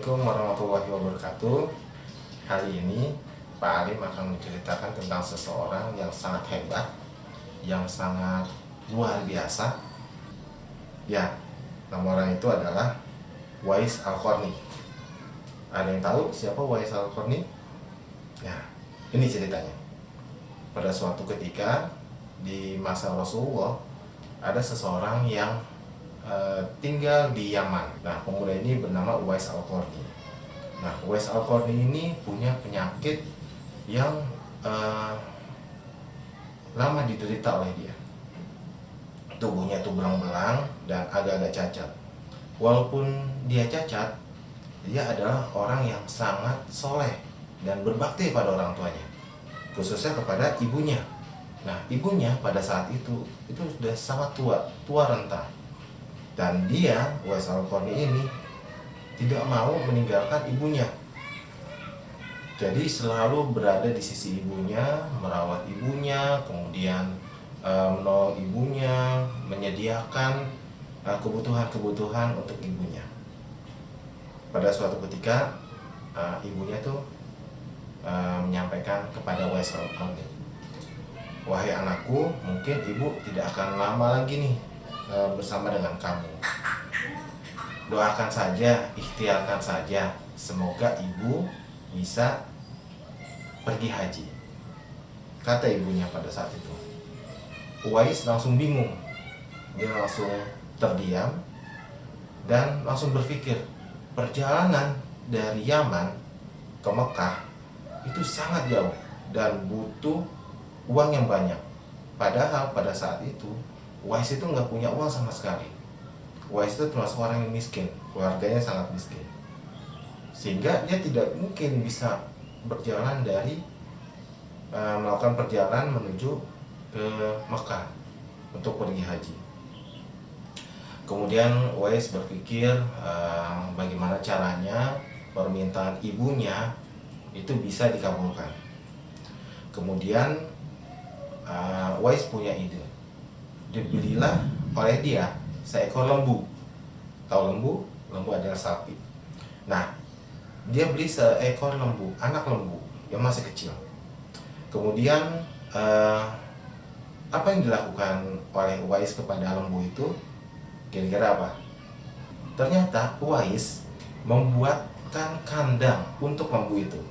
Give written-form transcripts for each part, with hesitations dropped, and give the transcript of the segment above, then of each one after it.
Assalamualaikum warahmatullahi wabarakatuh. Hari ini Pak Alim akan menceritakan tentang seseorang yang sangat hebat, yang sangat luar biasa. Ya, nama orang itu adalah Uwais Al-Qarni. Ada yang tahu siapa Uwais Al-Qarni? Ya, ini ceritanya. Pada suatu ketika di masa Rasulullah, ada seseorang yang tinggal di Yaman. Nah, pemuda ini bernama Uwais Al-Qarni. Nah, Uwais Al-Qarni ini punya penyakit yang lama diderita oleh dia. Tubuhnya itu belang-belang dan agak-agak cacat. Walaupun dia cacat, dia adalah orang yang sangat soleh dan berbakti pada orang tuanya, khususnya kepada ibunya. Nah, ibunya pada saat itu sudah sangat tua renta. Dan dia, Uwais Al-Qarni ini, tidak mau meninggalkan ibunya. Jadi selalu berada di sisi ibunya, merawat ibunya, kemudian menolong ibunya, menyediakan kebutuhan-kebutuhan untuk ibunya. Pada suatu ketika, ibunya tuh menyampaikan kepada Uwais Al-Qarni, "Wahai anakku, mungkin ibu tidak akan lama lagi nih bersama dengan kamu. Doakan saja, ikhtiarkan saja, semoga ibu bisa pergi haji," kata ibunya pada saat itu. Uwais langsung bingung. Dia langsung terdiam dan langsung berpikir, perjalanan dari Yaman ke Mekah itu sangat jauh dan butuh uang yang banyak. Padahal pada saat itu Uwais itu nggak punya uang sama sekali. Uwais itu termasuk orang yang miskin, keluarganya sangat miskin, sehingga dia tidak mungkin bisa berjalan melakukan perjalanan menuju ke Mekah untuk pergi haji. Kemudian Uwais berpikir bagaimana caranya permintaan ibunya itu bisa dikabulkan. Kemudian Uwais punya ide. Dibelilah oleh dia seekor lembu. Tahu lembu? Lembu adalah sapi. Nah, dia beli seekor lembu, anak lembu yang masih kecil. Kemudian apa yang dilakukan oleh Uwais kepada lembu itu? Kira-kira apa? Ternyata Uwais membuatkan kandang untuk lembu itu.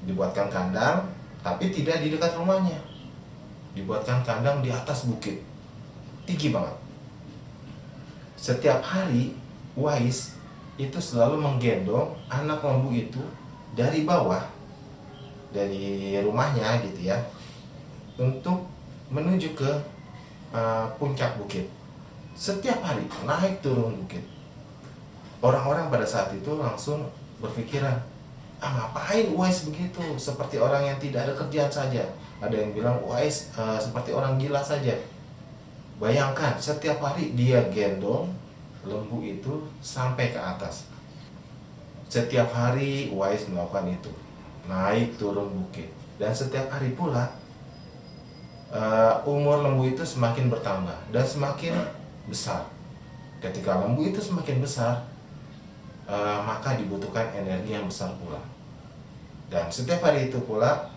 Dibuatkan kandang, tapi tidak di dekat rumahnya. Dibuatkan kandang di atas bukit, tinggi banget. Setiap hari Uwais itu selalu menggendong anak lembu itu dari bawah, dari rumahnya gitu ya, untuk menuju ke puncak bukit. Setiap hari naik turun bukit. Orang-orang pada saat itu langsung berpikiran, ngapain Uwais begitu, seperti orang yang tidak ada kerjaan saja. Ada yang bilang Uwais seperti orang gila saja. Bayangkan setiap hari dia gendong lembu itu sampai ke atas. Setiap hari Uwais melakukan itu, naik turun bukit. Dan setiap hari pula umur lembu itu semakin bertambah dan semakin besar. Ketika lembu itu semakin besar, maka dibutuhkan energi yang besar pula. Dan setiap hari itu pula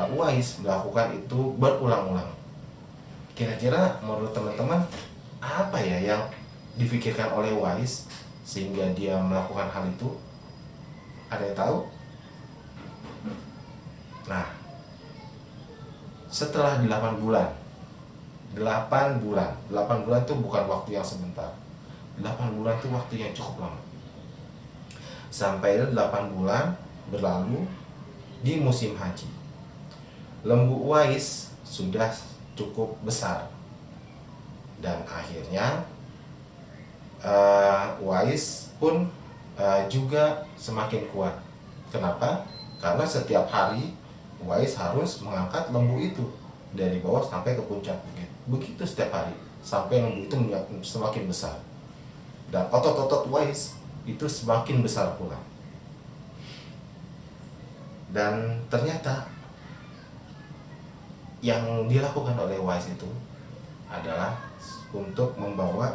Uwais melakukan itu berulang-ulang. Kira-kira menurut teman-teman apa ya yang difikirkan oleh Uwais sehingga dia melakukan hal itu? Ada yang tahu? Nah, setelah 8 bulan 8 bulan itu bukan waktu yang sebentar. 8 bulan itu waktu yang cukup lama. Sampai 8 bulan berlalu di musim haji. Lembu Uwais sudah cukup besar. Dan akhirnya Uwais pun juga semakin kuat. Kenapa? Karena setiap hari Uwais harus mengangkat lembu itu dari bawah sampai ke puncak bukit. Begitu setiap hari sampai lembu itu semakin besar. Dan otot-otot Uwais itu semakin besar pula. Dan ternyata yang dilakukan oleh Uwais itu adalah untuk membawa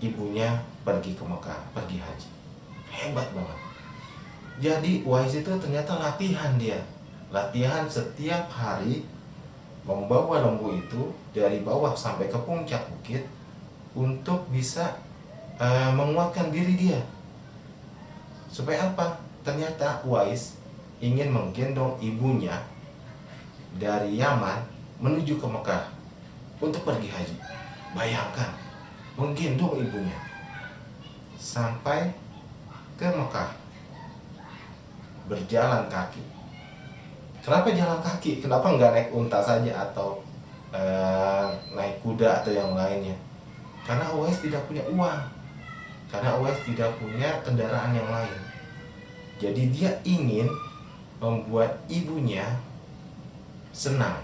ibunya pergi ke Mekah, pergi haji. Hebat banget. Jadi Uwais itu ternyata latihan setiap hari, membawa lembu itu dari bawah sampai ke puncak bukit untuk bisa menguatkan diri dia. Supaya apa? Ternyata Uwais ingin menggendong ibunya dari Yaman menuju ke Mekah untuk pergi haji. Bayangkan, menggendong ibunya sampai ke Mekah, berjalan kaki. Kenapa jalan kaki? Kenapa nggak naik unta saja atau naik kuda atau yang lainnya? Karena Uwais tidak punya uang, karena Uwais tidak punya kendaraan yang lain. Jadi dia ingin membuat ibunya senang.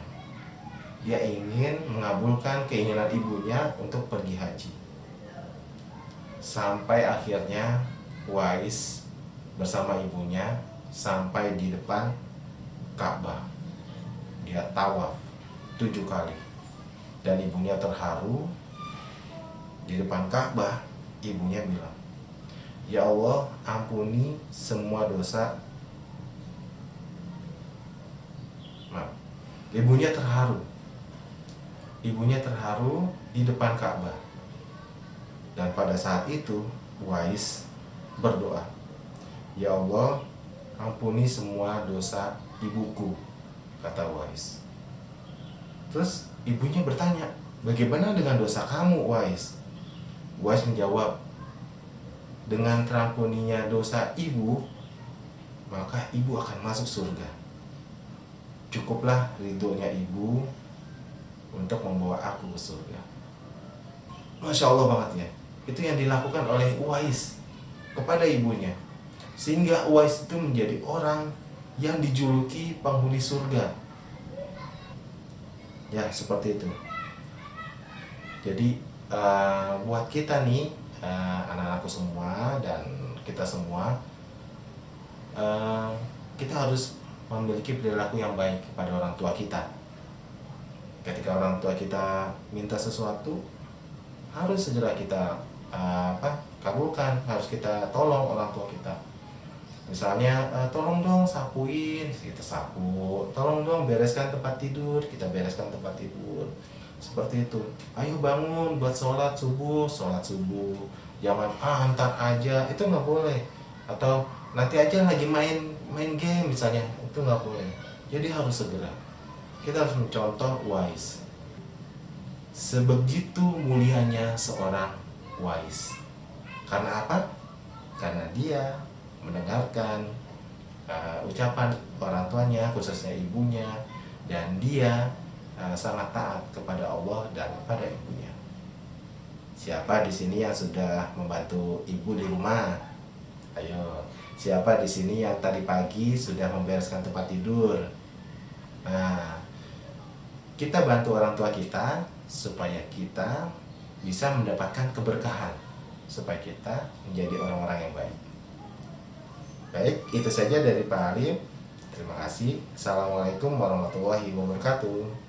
Dia ingin mengabulkan keinginan ibunya untuk pergi haji. Sampai akhirnya Uwais bersama ibunya sampai di depan Ka'bah. Dia tawaf 7 kali. Dan ibunya terharu. Di depan Ka'bah ibunya bilang, "Ya Allah, ampuni semua dosa." Maaf. Ibunya terharu. Ibunya terharu di depan Ka'bah. Dan pada saat itu Uwais berdoa, "Ya Allah, ampuni semua dosa ibuku," kata Uwais. Terus ibunya bertanya, "Bagaimana dengan dosa kamu, Uwais?" Uwais menjawab, "Dengan terampuninya dosa ibu, maka ibu akan masuk surga. Cukuplah ridhonya ibu untuk membawa aku ke surga." Masya Allah banget ya. Itu yang dilakukan oleh Uwais kepada ibunya, sehingga Uwais itu menjadi orang yang dijuluki penghuni surga. Ya, seperti itu. Jadi buat kita nih, anak-anakku semua dan kita semua, kita harus memiliki perilaku yang baik kepada orang tua kita. Ketika orang tua kita minta sesuatu, harus segera kita kabulkan, harus kita tolong orang tua kita. Misalnya, tolong dong sapuin, kita sapu. Tolong dong bereskan tempat tidur, kita bereskan tempat tidur. Seperti itu. Ayo bangun buat sholat subuh. Jangan antar aja, itu nggak boleh. Atau nanti aja lagi main game misalnya, itu nggak boleh. Jadi harus segera. Kita harus mencontoh Uwais. Sebegitu mulianya seorang Uwais. Karena apa? Karena dia mendengarkan ucapan orang tuanya, khususnya ibunya, dan dia sangat taat kepada Allah dan pada ibunya. Siapa di sini yang sudah membantu ibu di rumah? Ayo, siapa di sini yang tadi pagi sudah membereskan tempat tidur? Nah, kita bantu orang tua kita supaya kita bisa mendapatkan keberkahan, supaya kita menjadi orang-orang yang baik. Baik, itu saja dari Pak Alim. Terima kasih. Assalamualaikum warahmatullahi wabarakatuh.